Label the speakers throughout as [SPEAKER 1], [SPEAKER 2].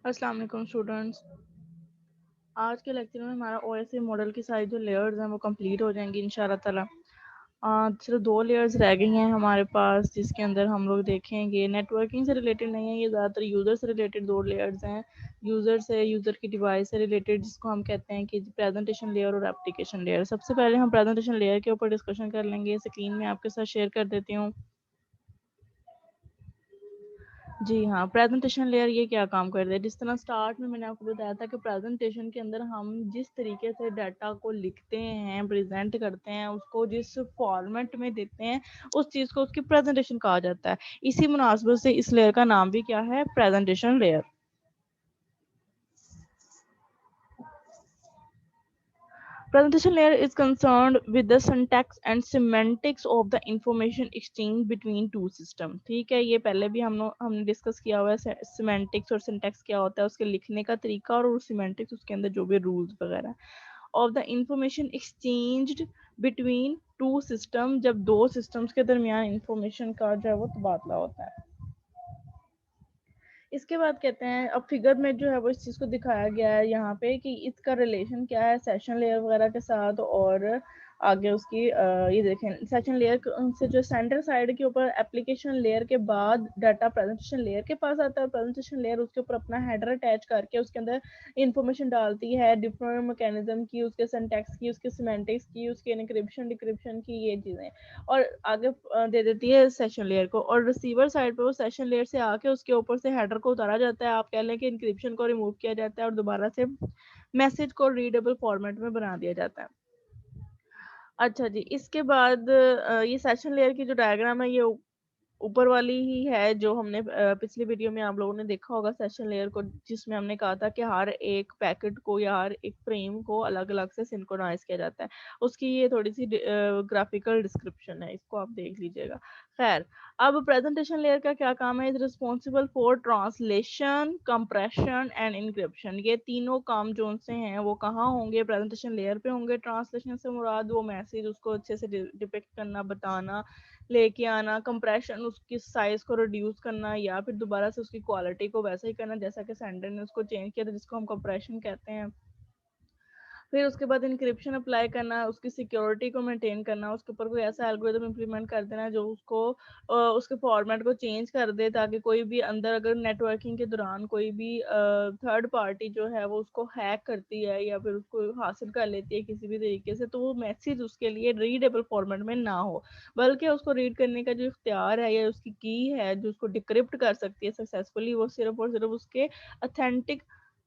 [SPEAKER 1] अस्सलाम वालेकुम स्टूडेंट्स। आज के लेक्चर में हमारा ओएसए मॉडल की सारी जो लेयर्स हैं वो कंप्लीट हो जाएंगी इंशाल्लाह ताला। सिर्फ 2 लेयर्स रह गई हैं हमारे पास, जिसके अंदर हम लोग देखेंगे नेटवर्किंग से रिलेटेड नहीं है, ये ज़्यादातर यूज़र से रिलेटेड 2 लेयर्स हैं। यूज़र की डिवाइस से रिलेटेड, जिसको हम कहते हैं कि प्रेजेंटेशन लेयर और एप्लीकेशन लेयर। सबसे पहले हम प्रेजेंटेशन लेयर के ऊपर डिस्कशन कर लेंगे। स्क्रीन में आपके साथ शेयर कर देती हूँ। जी हाँ, प्रेजेंटेशन लेयर ये क्या काम करता है? जिस तरह स्टार्ट में मैंने आपको बताया था कि प्रेजेंटेशन के अंदर हम जिस तरीके से डाटा को लिखते हैं, प्रेजेंट करते हैं, उसको जिस फॉर्मेट में देते हैं, उस चीज़ को उसकी प्रेजेंटेशन कहा जाता है। इसी मुनासबत से इस लेयर का नाम भी क्या है? Presentation layer. Presentation layer is concerned with the syntax and semantics of the information exchange between two systems। ठीक है, ये पहले भी हमने डिस्कस किया हुआ है। semantics और syntax क्या होता है, उसके लिखने का तरीका, और semantics उसके अंदर जो भी रूल्स वगैरह of the information exchanged between two system, जब दो systems के दरमियान इंफॉर्मेशन का जो है वो तबादला होता है। इसके बाद कहते हैं, अब फिगर में जो है वो इस चीज़ को दिखाया गया है यहाँ पे कि इसका रिलेशन क्या है सेशन लेयर वगैरह के साथ, और आगे उसकी ये देखें, सेशन लेयर से जो सेंटर साइड के ऊपर एप्लीकेशन लेयर के बाद डाटा प्रेजेंटेशन लेयर के पास आता है। प्रेजेंटेशन लेयर उसके ऊपर अपना हेडर अटैच करके उसके अंदर इंफॉर्मेशन डालती है, डिफरेंट मैकेनिज्म की, उसके सिंटैक्स की, उसके सिमेंटिक्स की, उसके इनक्रिप्शन डिक्रिप्शन की, ये चीज़ें, और आगे दे देती है सेशन लेयर को। और रिसीवर साइड पे वो सेशन लेयर से आके उसके ऊपर से हेडर को उतारा जाता है। आप कह लें कि इंक्रिप्शन को रिमूव किया जाता है और दोबारा से मैसेज को रीडेबल फॉर्मेट में बना दिया जाता है। अच्छा जी, इसके बाद ये सेशन लेयर की जो डायग्राम है ये ऊपर वाली ही है जो हमने पिछली वीडियो में आप लोगों ने देखा होगा सेशन लेयर को, जिसमें हमने कहा था कि हर एक पैकेट को या हर एक फ्रेम को अलग अलग से सिंक्रोनाइज किया जाता है। उसकी ये थोड़ी सी ग्राफिकल डिस्क्रिप्शन है, इसको आप देख लीजिएगा। खैर, अब प्रेजेंटेशन लेयर का क्या काम है? Is responsible for translation, compression and encryption. ये तीनों काम जो उनसे हैं वो कहाँ होंगे? प्रेजेंटेशन लेयर पे होंगे। ट्रांसलेशन से मुराद वो मैसेज उसको अच्छे से डिपिक्ट करना, बताना, लेके आना। कंप्रेशन उसकी साइज को रिड्यूस करना या फिर दोबारा से उसकी क्वालिटी को वैसा ही करना जैसा कि सेंडर ने उसको चेंज किया था, जिसको हम कंप्रेशन कहते हैं। फिर उसके बाद इंक्रिप्शन अप्लाई करना, उसकी सिक्योरिटी को मेंटेन करना, उसके ऊपर कोई ऐसा एल्गोरिथम इंप्लीमेंट कर देना जो उसको उसके फॉर्मेट को चेंज कर दे, ताकि कोई भी अंदर अगर नेटवर्किंग के दौरान कोई भी थर्ड पार्टी जो है वो उसको हैक करती है या फिर उसको हासिल कर लेती है किसी भी तरीके से, तो वो मैसेज उसके लिए रीडेबल फॉर्मेट में ना हो, बल्कि उसको रीड करने का जो इख्तियार है या उसकी की है जो उसको डिक्रिप्ट कर सकती है सक्सेसफुली, वो सिर्फ और सिर्फ उसके अथेंटिक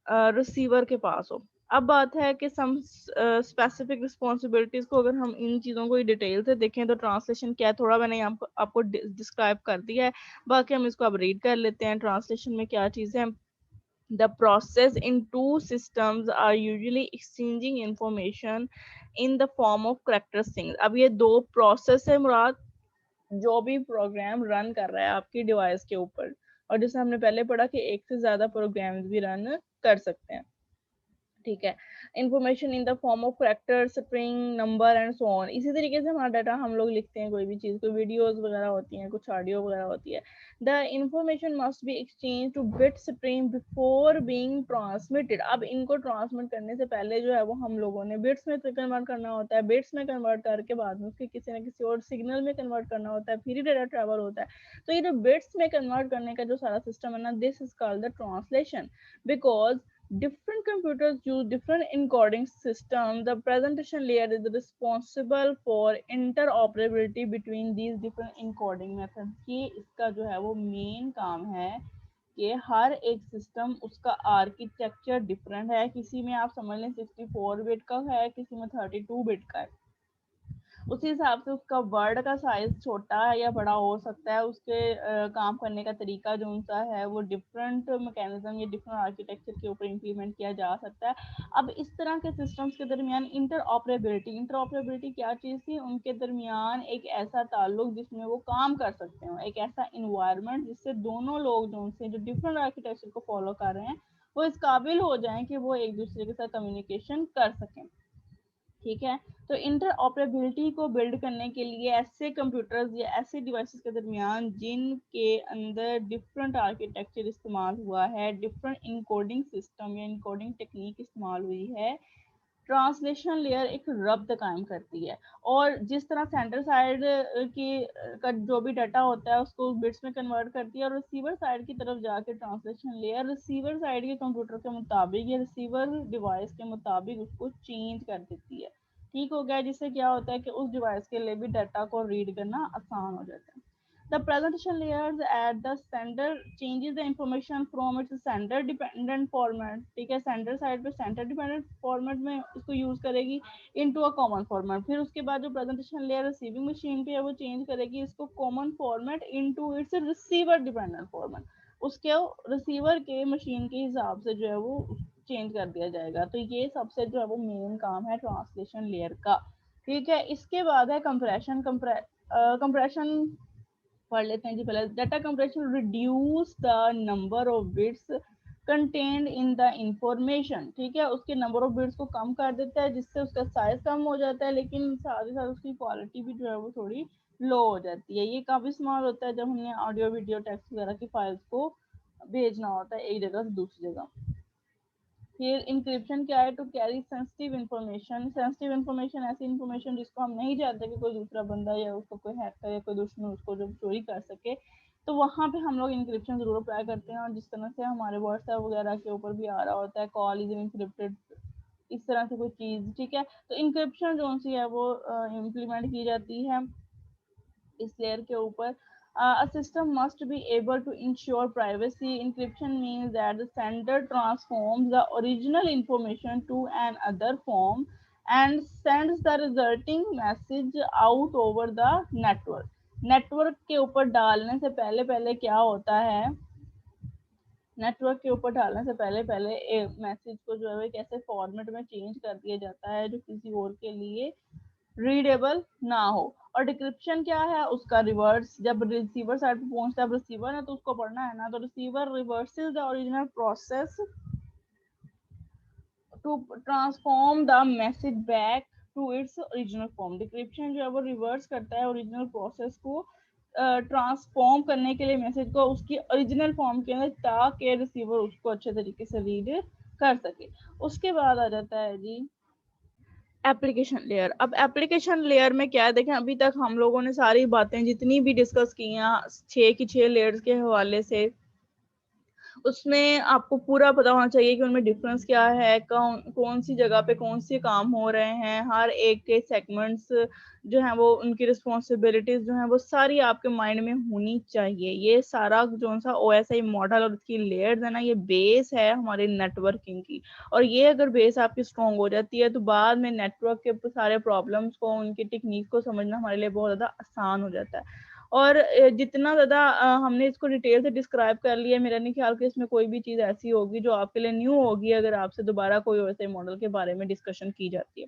[SPEAKER 1] रिसीवर के पास हो। अब बात है कि सम स्पेसिफिक रिस्पॉन्सिबिलिटीज को अगर हम इन चीज़ों को डिटेल से देखें तो ट्रांसलेशन क्या है थोड़ा मैंने आपको डिस्क्राइब कर दिया है, बाकी हम इसको अब रीड कर लेते हैं। ट्रांसलेशन में क्या चीज़ है? The process in two systems are usually exchanging information in the form of character strings। अब ये दो प्रोसेस है मुराद, जो भी प्रोग्राम रन कर रहा है आपकी डिवाइस के ऊपर, और जैसे हमने पहले पढ़ा कि एक से ज्यादा प्रोग्राम्स भी रन कर सकते हैं। ठीक है, information in the form of character, string, number and so on. इसी तरीके से हमारा डाटा हम लोग लिखते हैं, कोई भी चीज़, कोई वीडियोस वगैरह होती हैं, कुछ ऑडियो वगैरह होती है। The information must be exchange two bit stream before being transmitted. अब इनको ट्रांसमिट करने से पहले जो है वो हम लोगों ने बिट्स में कन्वर्ट करना होता है, बिट्स में कन्वर्ट करके बाद में उसके किसी न किसी और सिग्नल में कन्वर्ट करना होता है, फिर ही डाटा ट्रेवल होता है। तो ये जो बिट्स में कन्वर्ट करने का जो सारा सिस्टम है ना, this is called the translation. Because different computers use different encoding systems. The presentation layer is responsible for interoperability between these different encoding methods। ये इसका जो है वो मेन काम है कि हर एक सिस्टम उसका आर्किटेक्चर डिफरेंट है। किसी में आप समझ लें 64 बिट का है, किसी में 32 बिट का है। उसी हिसाब से उसका वर्ड का साइज छोटा है या बड़ा हो सकता है, उसके काम करने का तरीका जो उनका है वो डिफरेंट मैकेनिज्म या डिफरेंट आर्किटेक्चर के ऊपर इम्प्लीमेंट किया जा सकता है। अब इस तरह के सिस्टम्स के दरमियान इंटर ऑपरेबिलिटी क्या चीज़ थी? उनके दरमियान एक ऐसा ताल्लुक जिसमें वो काम कर सकते हो, एक ऐसा इन्वायरमेंट जिससे दोनों लोग जो उनसे जो डिफरेंट आर्किटेक्चर को फॉलो कर रहे हैं वो इस काबिल हो जाएं कि वो एक दूसरे के साथ कम्युनिकेशन कर सकें। ठीक है। तो इंटरऑपरेबिलिटी को बिल्ड करने के लिए ऐसे कंप्यूटर्स या ऐसे डिवाइसेस के दरमियान जिनके अंदर डिफरेंट आर्किटेक्चर इस्तेमाल हुआ है, डिफरेंट इनकोडिंग सिस्टम या इनकोडिंग टेक्निक इस्तेमाल हुई है, ट्रांसलेशन लेयर एक रब्त कायम करती है। और जिस तरह सेंटर साइड की का जो भी डाटा होता है उसको बिट्स में कन्वर्ट करती है, और रिसीवर साइड की तरफ जाके ट्रांसलेशन लेयर रिसीवर साइड के कंप्यूटर के मुताबिक या रिसीवर डिवाइस के मुताबिक उसको चेंज कर देती है। ठीक हो गया, जिससे क्या होता है कि उस डिवाइस के लिए भी डाटा को रीड करना आसान हो जाता है। The presentation layers at the sender changes the information from its sender dependent format, ठीक है, सेंडर साइड पे सेंटर डिपेंडेंट फॉर्मेट में इसको यूज करेगी इनटू अ कॉमन फॉर्मेट। फिर उसके बाद जो प्रेजेंटेशन लेयर रिसीविंग मशीन पे है वो चेंज करेगी इसको common format into its receiver dependent format. उसके रिसीवर के मशीन के हिसाब से जो है वो चेंज कर दिया जाएगा। तो ये सबसे जो है वो मेन काम है ट्रांसलेशन लेयर का। ठीक है, इसके बाद है कंप्रेशन। कंप्रेशन पढ़ लेते हैं जी पहले। Data compression reduce the number of bits content in the information, ठीक है, उसके नंबर ऑफ बिट्स को कम कर देता है जिससे उसका साइज कम हो जाता है, लेकिन साथ ही साथ उसकी क्वालिटी भी जो है वो थोड़ी लो हो जाती है। ये काफी इस्तेमाल होता है जब हमने ऑडियो वीडियो टेक्स्ट वगैरह की फाइल्स को भेजना होता है एक जगह से दूसरी जगह। फिर इंक्रिप्शन क्या है? To carry sensitive information. Sensitive information ऐसी इन्फॉर्मेशन जिसको हम नहीं चाहते कि कोई दूसरा बंदा या उसको कोई हैकर या कोई दुश्मन उसको जो चोरी कर सके, तो वहाँ पे हम लोग इंक्रिप्शन जरूर अप्लाई करते हैं। और जिस तरह से हमारे व्हाट्सएप वगैरह के ऊपर भी आ रहा होता है कॉल इज इनक्रिप्टेड, इस तरह से कोई चीज़, ठीक है, तो इंक्रिप्शन जो सी है वो इम्प्लीमेंट की जाती है इस लेयर के ऊपर। A system must be able to ensure privacy. Encryption means that the sender transforms the original information to another form and sends the resulting message out over the network. Network के ऊपर डालने से पहले पहले क्या होता है, नेटवर्क के ऊपर डालने से पहले पहले मैसेज को जो है वो कैसे फॉर्मेट में चेंज कर दिया जाता है जो किसी और के लिए रीडेबल ना हो। और डिक्रिप्शन क्या है? उसका रिवर्स, जब रिसीवर साइड पे पहुंचता है, रिसीवर है तो उसको पढ़ना है ना, तो receiver reverses the original process to transform the message back to its original form. Decryption जो है वो रिवर्स करता है ओरिजिनल प्रोसेस को ट्रांसफॉर्म करने के लिए मैसेज को उसकी ओरिजिनल फॉर्म के अंदर, ताकि रिसीवर उसको अच्छे तरीके से रीड कर सके। उसके बाद आ जाता है जी एप्लीकेशन लेयर। अब एप्लीकेशन लेयर में क्या है, देखें अभी तक हम लोगों ने सारी बातें जितनी भी डिस्कस की हैं 6 की 6 लेयर्स के हवाले से, उसमें आपको पूरा पता होना चाहिए कि उनमें डिफरेंस क्या है, कौन सी जगह पे कौन से काम हो रहे हैं, हर एक के सेगमेंट्स जो हैं वो उनकी रिस्पॉन्सिबिलिटीज जो हैं वो सारी आपके माइंड में होनी चाहिए। ये सारा जो सा ओएसआई मॉडल और इसकी लेयर्स है ना, ये बेस है हमारी नेटवर्किंग की। और ये अगर बेस आपकी स्ट्रॉन्ग हो जाती है तो बाद में नेटवर्क के सारे प्रॉब्लम्स को, उनकी टेक्निक को समझना हमारे लिए बहुत ज़्यादा आसान हो जाता है। और जितना ज़्यादा हमने इसको डिटेल से डिस्क्राइब कर लिया, मेरा नहीं ख्याल कि इसमें कोई भी चीज़ ऐसी होगी जो आपके लिए न्यू होगी अगर आपसे दोबारा कोई वैसे मॉडल के बारे में डिस्कशन की जाती है।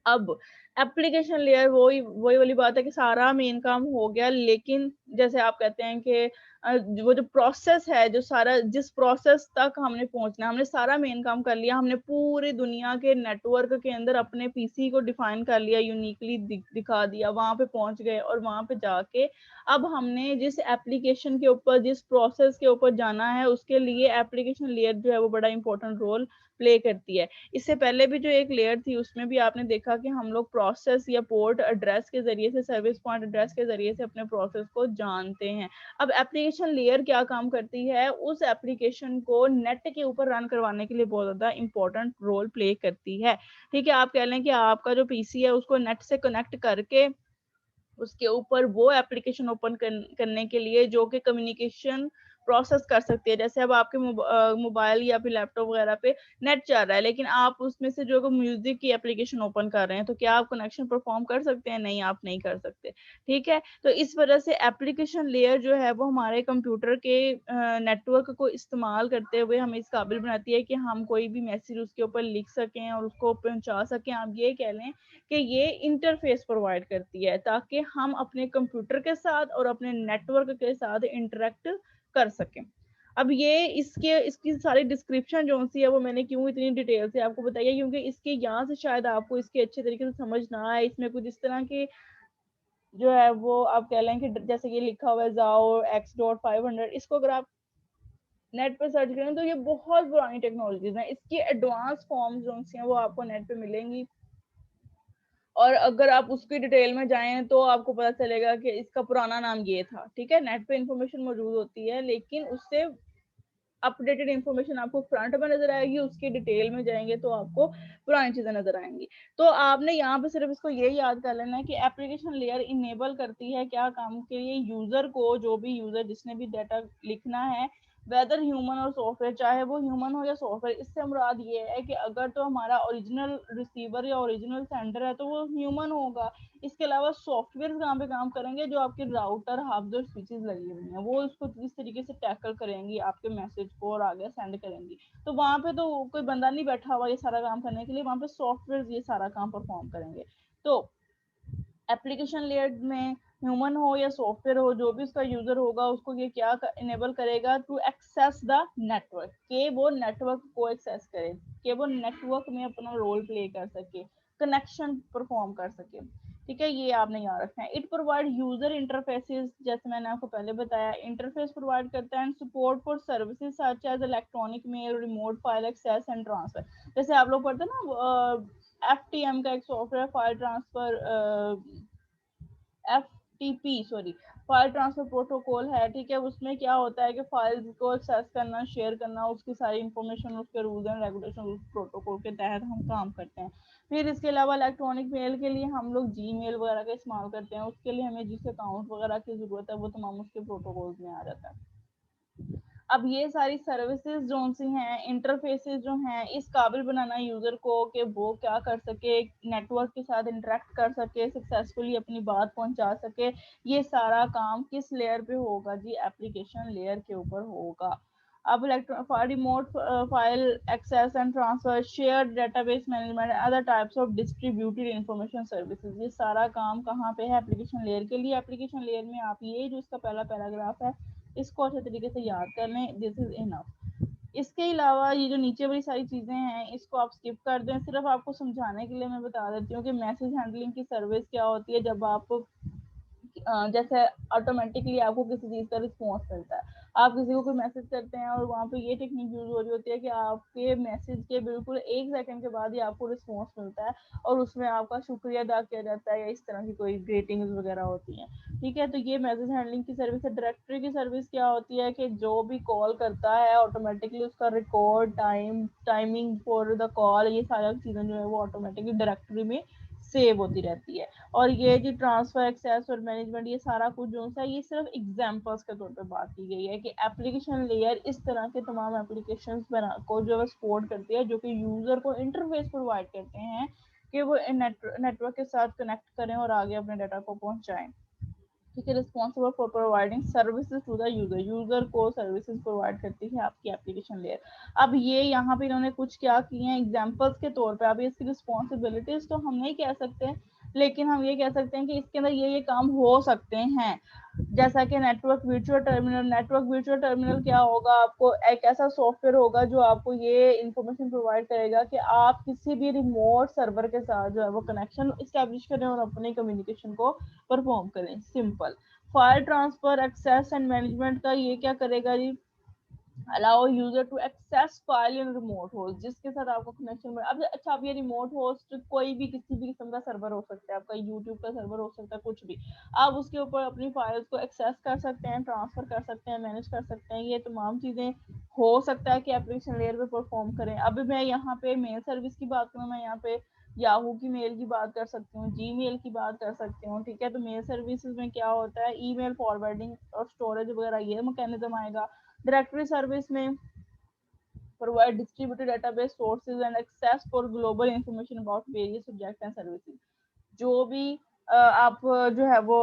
[SPEAKER 1] अब एप्लीकेशन लेयर वही वही वाली बात है कि सारा मेन काम हो गया, लेकिन जैसे आप कहते हैं कि वो जो प्रोसेस है, जो सारा जिस प्रोसेस तक हमने पहुंचना, हमने सारा मेन काम कर लिया, हमने पूरी दुनिया के नेटवर्क के अंदर अपने पीसी को डिफाइन कर लिया, यूनिकली दिखा दिया, वहां पे पहुंच गए और वहां पे जाके अब हमने जिस एप्लीकेशन के ऊपर, जिस प्रोसेस के ऊपर जाना है, उसके लिए एप्लीकेशन लेयर जो है वो बड़ा इंपॉर्टेंट रोल प्ले करती है। इससे पहले भी जो एक लेयर थी उसमें भी आपने देखा कि हम लोग प्रोसेस या पोर्ट एड्रेस के जरिए से, सर्विस पॉइंट एड्रेस के जरिए से अपने प्रोसेस को जानते हैं। अब एप्लीकेशन लेयर क्या काम करती है, उस एप्लीकेशन को नेट के ऊपर रन करवाने के लिए बहुत ज्यादा इंपॉर्टेंट रोल प्ले करती है। ठीक है, आप कह लें कि आपका जो पीसी है उसको नेट से कनेक्ट करके उसके ऊपर वो एप्लीकेशन ओपन करने के लिए जो कि कम्युनिकेशन प्रोसेस कर सकती है। जैसे अब आपके मोबाइल या फिर लैपटॉप वगैरह पे नेट चल रहा है, लेकिन आप उसमें से जो म्यूजिक की एप्लीकेशन ओपन कर रहे हैं, तो क्या आप कनेक्शन परफॉर्म कर सकते हैं? नहीं, आप नहीं कर सकते। ठीक है, तो इस वजह से एप्लीकेशन लेयर जो है वो हमारे कंप्यूटर के नेटवर्क को इस्तेमाल करते हुए हमें इस काबिल बनाती है कि हम कोई भी मैसेज उसके ऊपर लिख सकें और उसको पहुंचा सकें। आप ये कह लें कि ये इंटरफेस प्रोवाइड करती है ताकि हम अपने कंप्यूटर के साथ और अपने नेटवर्क के साथ इंटरेक्ट कर सकें। अब ये इसकी सारी डिस्क्रिप्शन जो सी है वो मैंने क्यों इतनी डिटेल से आपको बताई है, क्योंकि इसके यहाँ से शायद आपको इसके अच्छे तरीके से समझ ना आए। इसमें कुछ इस तरह के जो है वो आप कह लें कि जैसे ये लिखा हुआ है जाओ x.500, इसको अगर आप नेट पे सर्च करें तो ये बहुत पुरानी टेक्नोलॉजीज हैं। इसकी एडवांस फॉर्म्स जो सी हैं वो आपको नेट पे मिलेंगी, और अगर आप उसकी डिटेल में जाएं तो आपको पता चलेगा कि इसका पुराना नाम ये था। ठीक है, नेट पे इंफॉर्मेशन मौजूद होती है, लेकिन उससे अपडेटेड इंफॉर्मेशन आपको फ्रंट में नजर आएगी, उसकी डिटेल में जाएंगे तो आपको पुरानी चीजें नजर आएंगी। तो आपने यहाँ पे सिर्फ इसको ये याद कर लेना है कि एप्लीकेशन लेयर इनेबल करती है क्या काम के लिए, यूजर को, जो भी यूजर जिसने भी डाटा लिखना है, वेदर ह्यूमन और सॉफ्टवेयर, चाहे वो ह्यूमन हो या सॉफ्टवेयर। इससे मुराद ये है कि अगर तो हमारा ओरिजिनल रिसीवर या ओरिजिनल सेंडर है तो वो ह्यूमन होगा। इसके अलावा सॉफ्टवेयर कहाँ पे काम करेंगे, जो आपके राउटर हब्स और स्विचेस लगी हुई हैं वो इसको इस तरीके से टैकल करेंगी आपके मैसेज को और आगे सेंड करेंगी। तो वहां पे तो कोई बंदा नहीं बैठा हुआ ये सारा काम करने के लिए, वहां पे सॉफ्टवेयर ये सारा काम परफॉर्म करेंगे। तो एप्लीकेशन लेयर में ह्यूमन हो या सॉफ्टवेयर हो, जो भी उसका यूजर होगा उसको ये क्या इनेबल करेगा, टू एक्सेस द नेटवर्क, के वो नेटवर्क को एक्सेस करे, कि वो नेटवर्क में अपना रोल प्ले कर सके, कनेक्शन परफॉर्म कर सके। ठीक है, ये आपने याद रखना है। इट प्रोवाइड यूजर इंटरफेसेस, जैसे मैंने आपको पहले बताया, इंटरफेस प्रोवाइड करता है, and support for services such as electronic mail, remote file access and transfer. जैसे आप लोग पढ़ते हैं ना, FTM का एक software, file transfer, FTP sorry, file transfer protocol है। ठीक है, उसमें क्या होता है कि फाइल्स को एक्सेस करना, शेयर करना, उसकी सारी इंफॉर्मेशन, उसके रूल्स एंड रेगुलेशन उस प्रोटोकॉल के तहत हम काम करते हैं। फिर इसके अलावा इलेक्ट्रॉनिक मेल के लिए हम लोग जीमेल वगैरह का इस्तेमाल करते हैं, उसके लिए हमें जिस अकाउंट वगैरह की जरूरत है वो तमाम उसके प्रोटोकॉल्स में आ जाता है। अब ये सारी सर्विसेज जो सी हैं, इंटरफेसेस जो हैं, इस काबिल बनाना यूजर को कि वो क्या कर सके, नेटवर्क के साथ इंटरेक्ट कर सके, सक्सेसफुली अपनी बात पहुंचा सके, ये सारा काम किस लेयर पे होगा जी, एप्लीकेशन लेयर के ऊपर होगा। अब remote file access and transfer, share database management, other types of distributed information services, ये सारा काम कहाँ पे है, एप्लीकेशन लेयर के लिए। एप्लीकेशन लेयर में आप ये जो इसका पहला पैराग्राफ है इसको अच्छे तरीके से याद कर लें, दिस इज इनफ। इसके अलावा ये जो नीचे वाली सारी चीजें हैं इसको आप स्किप कर दें, सिर्फ आपको समझाने के लिए मैं बता देती हूँ कि मैसेज हैंडलिंग की सर्विस क्या होती है। जब आप जैसे ऑटोमेटिकली आपको किसी चीज का रिस्पॉन्स मिलता है, आप किसी को कोई मैसेज करते हैं और वहाँ पे ये टेक्निक यूज हो रही होती है कि आपके मैसेज के बिल्कुल 1 सेकंड के बाद ही आपको रिस्पॉन्स मिलता है और उसमें आपका शुक्रिया अदा किया जाता है या इस तरह की कोई ग्रीटिंग्स वगैरह होती हैं। ठीक है, तो ये मैसेज हैंडलिंग की सर्विस है। डायरेक्टरी की सर्विस क्या होती है कि जो भी कॉल करता है ऑटोमेटिकली उसका record, timing for the call, ये सारी चीज़ें जो है वो ऑटोमेटिकली डायरेक्टरी में सेव होती रहती है। और ये जो ट्रांसफर, एक्सेस और मैनेजमेंट, ये सारा कुछ जो है ये सिर्फ एग्जांपल्स के तौर पे बात की गई है कि एप्लीकेशन लेयर इस तरह के तमाम एप्लीकेशंस बना को जो है सपोर्ट करती है, जो कि यूजर को इंटरफेस प्रोवाइड करते हैं कि वो नेटवर्क के साथ कनेक्ट करें और आगे अपने डाटा को पहुंचाएं। ठीक है, responsible for providing services to the user, user को सर्विसेज प्रोवाइड करती है आपकी एप्लीकेशन लेयर। अब ये यहाँ पे इन्होंने कुछ क्या किए हैं एग्जांपल्स के तौर पे। अब इसकी रिस्पॉन्सिबिलिटीज तो हम नहीं कह सकते, लेकिन हम ये कह सकते हैं कि इसके अंदर ये काम हो सकते हैं। जैसा कि network virtual terminal, network virtual terminal क्या होगा, आपको एक ऐसा सॉफ्टवेयर होगा जो आपको ये इंफॉर्मेशन प्रोवाइड करेगा कि आप किसी भी रिमोट सर्वर के साथ जो है वो कनेक्शन इस्टेब्लिश करें और अपने कम्युनिकेशन को परफॉर्म करें। Simple. File transfer, access and management का ये क्या करेगा जी, allow user to access file in remote host, जिसके साथ आपको कनेक्शन में। अब अच्छा, अब ये रिमोट होस्ट कोई भी किसी भी किस्म का सर्वर हो सकता है, आपका यूट्यूब का सर्वर हो सकता है, कुछ भी। आप उसके ऊपर अपनी फाइल्स को एक्सेस कर सकते हैं, ट्रांसफर कर सकते हैं, मैनेज कर सकते हैं, ये तमाम चीजें हो सकता है कि एप्लीकेशन लेयर पे परफॉर्म करें। अभी मैं यहाँ पे मेल सर्विस की बात करूँ, मैं यहाँ पे याहू की मेल की बात कर सकती हूँ, जी मेल की बात कर सकती हूँ। ठीक है, तो मेल सर्विसेज में क्या होता है, ईमेल फॉरवर्डिंग और स्टोरेज वगैरह ये मैकेनिज्म आएगा। डायरेक्टरी सर्विस में provide distributed database sources and access for global information about various subjects and services। जो भी आप जो है वो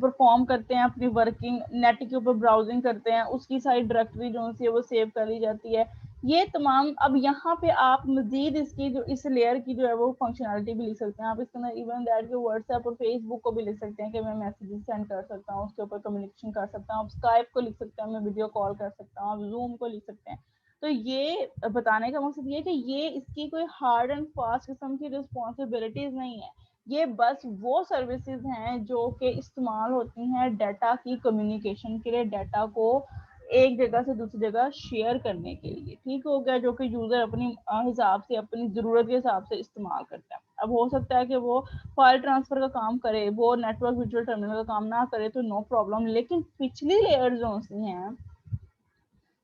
[SPEAKER 1] परफॉर्म करते हैं अपनी वर्किंग, नेट के ऊपर ब्राउजिंग करते हैं, उसकी सारी डायरेक्टरी जो है वो सेव कर ली जाती है। ये तमाम, अब यहाँ पे आप मजीद इसकी जो इस लेयर की जो है वो फंक्शनलिटी भी लिख सकते हैं। आप इसके अंदर इवन दैट के व्हाट्सएप और फेसबुक को भी लिख सकते हैं कि मैं मैसेजेस सेंड कर सकता हूँ, उसके ऊपर कम्युनिकेशन कर सकता हूँ। आप स्काइप को लिख सकते हैं, मैं वीडियो कॉल कर सकता हूँ। आप जूम को लिख सकते हैं। तो ये बताने का मकसद ये है कि ये इसकी कोई हार्ड एंड फास्ट किस्म की रिस्पॉन्सिबिलिटीज नहीं है। ये बस वो सर्विसेज हैं जो कि इस्तेमाल होती हैं डाटा की कम्युनिकेशन के लिए, डाटा को एक जगह से दूसरी जगह शेयर करने के लिए। ठीक हो गया, जो कि यूजर अपनी हिसाब से, अपनी जरूरत के हिसाब से इस्तेमाल करता है। अब हो सकता है कि वो फाइल ट्रांसफर का काम करे, वो नेटवर्क वर्चुअल टर्मिनल का काम ना करे, तो नो प्रॉब्लम। लेकिन पिछली लेयर जो सी हैं,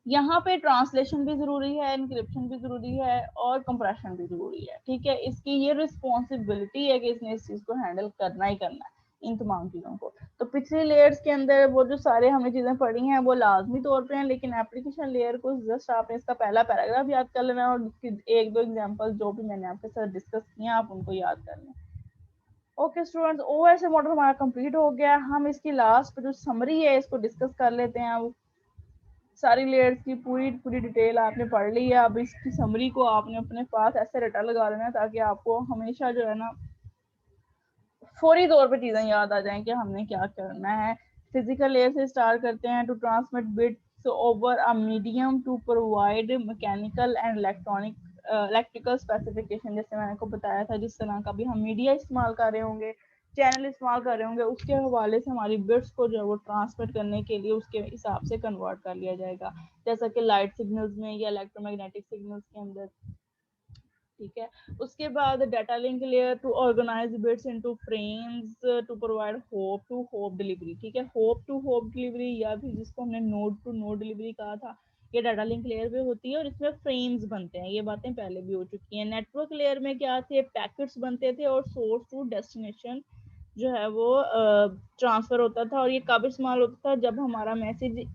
[SPEAKER 1] यहाँ पे ट्रांसलेशन भी जरूरी है, इंक्रिप्शन भी जरूरी है और कंप्रेशन भी जरूरी है। ठीक है, इसकी ये रिस्पॉन्सिबिलिटी है कि इसने इस चीज को हैंडल करना ही करना है, इन तमाम चीजों को। तो पिछले लेयर्स के अंदर वो जो सारे हमने चीजें पढ़ी हैं वो लाजमी तौर पे हैं, लेकिन एप्लीकेशन लेयर को जस्ट आपने इसका पहला पैराग्राफ याद कर लेना और उसकी एक दो एग्जांपल जो भी मैंने आपके साथ डिस्कस किए आप उनको याद कर लें। ओके स्टूडेंट्स, ओएसए मॉडल हमारा कंप्लीट हो गया। हम इसकी लास्ट जो समरी है इसको डिस्कस कर लेते हैं। अब सारी लेयर्स की पूरी पूरी डिटेल आपने पढ़ ली है। अब इसकी समरी को आपने अपने पास ऐसे रटा लगा लेना है ताकि आपको हमेशा जो है ना फौरी तौर पे चीजें याद आ जाएं कि हमने क्या करना है। फिजिकल लेयर से स्टार्ट करते हैं। To transmit bits over a medium to provide mechanical and electrical specification. जैसे मैंने को बताया था, जिस तरह का भी हम मीडिया इस्तेमाल कर रहे होंगे, चैनल इस्तेमाल कर रहे होंगे, उसके हवाले से हमारी बिट्स को जो है वो ट्रांसमिट करने के लिए उसके हिसाब से कन्वर्ट कर लिया जाएगा, जैसा कि लाइट सिग्नल्स में या इलेक्ट्रोमैग्नेटिक सिग्नल्स के अंदर। ठीक है, उसके बाद data link layer to organize bits into frames to provide hop to hop delivery. ठीक है, होप टू होप डिलीवरी या फिर जिसको हमने नोड टू नोड डिलीवरी कहा था, ये डाटा लिंक लेयर पे होती है और इसमें फ्रेम्स बनते हैं। ये बातें पहले भी हो चुकी हैं। नेटवर्क लेयर में क्या थे, पैकेट्स बनते थे और सोर्स टू डेस्टिनेशन जो है वो ट्रांसफर होता था। और ये कब इस्तेमाल होता था, जब हमारा मैसेज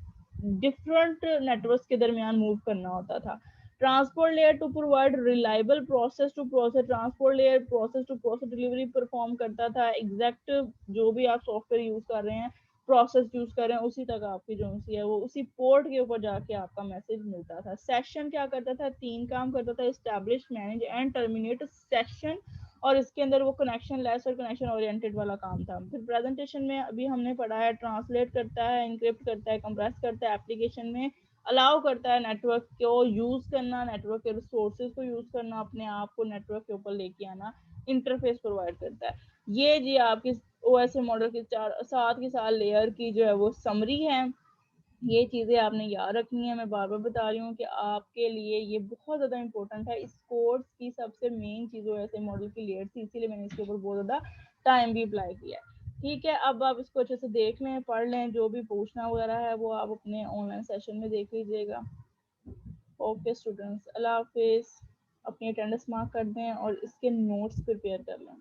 [SPEAKER 1] डिफरेंट नेटवर्क्स के दरमियान मूव करना होता था। Transport layer to provide reliable process to process, transport layer process to process delivery perform करता था। एग्जैक्ट जो भी आप सॉफ्टवेयर यूज कर रहे हैं, प्रोसेस यूज कर रहे हैं, उसी तक आपकी जो सी है वो उसी पोर्ट के ऊपर जाके आपका मैसेज मिलता था। सेशन क्या करता था, तीन काम करता था, establish, manage and terminate session. और इसके अंदर वो कनेक्शन लेस और कनेक्शन ओरिएंटेड वाला काम था। फिर प्रेजेंटेशन में अभी हमने पढ़ा है, ट्रांसलेट करता है, इंक्रिप्ट करता है, कंप्रेस करता है, एप्लीकेशन में अलाउ करता है नेटवर्क को यूज करना, नेटवर्क के रिसोर्सेज को यूज करना, अपने आप को नेटवर्क के ऊपर लेके आना, इंटरफेस प्रोवाइड करता है। ये जी आपकी ओएसए मॉडल के साथ के साथ लेयर की जो है वो समरी है। ये चीज़ें आपने याद रखनी है। मैं बार बार बता रही हूँ कि आपके लिए ये बहुत ज़्यादा इंपॉर्टेंट है। इस कोर्स की सबसे मेन चीज़ ऐसे मॉडल की लेयर थी, इसीलिए मैंने इसके ऊपर बहुत ज़्यादा टाइम भी अप्लाई किया है। ठीक है, अब आप इसको अच्छे से देख लें, पढ़ लें, जो भी पूछना वगैरह है वो आप अपने ऑनलाइन सेशन में देख लीजिएगा। ओके स्टूडेंट्स, अल्लाह हाफिज़। अपनी अटेंडेंस मार्क कर दें और इसके नोट्स प्रिपेयर कर लें।